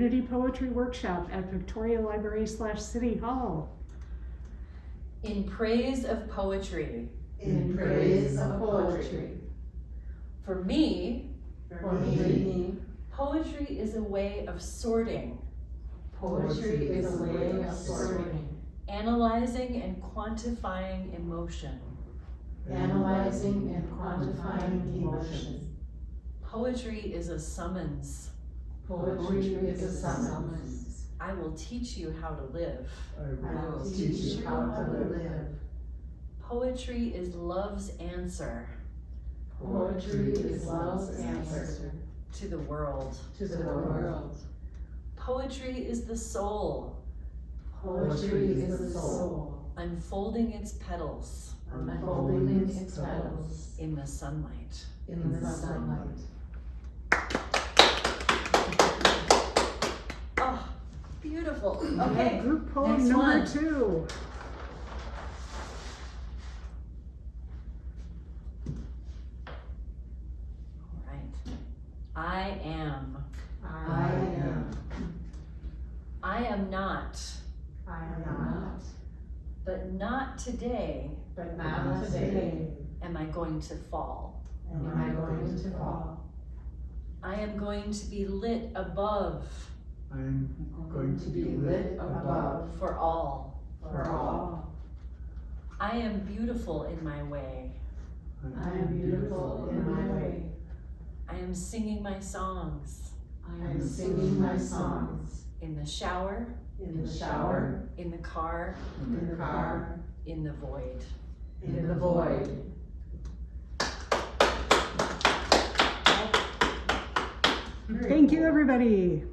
Community Poetry Workshop at Victoria Library / City Hall. In praise of poetry. In praise of poetry. For me, poetry is a way of sorting, is a way of sorting, analyzing and quantifying emotion. analyzing and quantifying emotions. Poetry is a summons. Poetry is a summons. I will teach you how to live. I will teach you how to live. Poetry is love's answer Poetry is love's answer to the world. to the world. Poetry is the soul, Poetry is the soul, unfolding its petals unfolding its petals in the sunlight. in the sunlight. Oh, beautiful. Okay, Okay, group poem next number one. 2. All right. I am. I am. I am not, I am not, but not today but not today am I going to fall. am I going to fall. I am going to be lit above I am going To be lit above for all. for all. I am beautiful in my way. I am beautiful in my way. I am singing my songs I am singing my songs in the shower, in the shower, in the car, in the car, in the void. in the void. Thank you, everybody.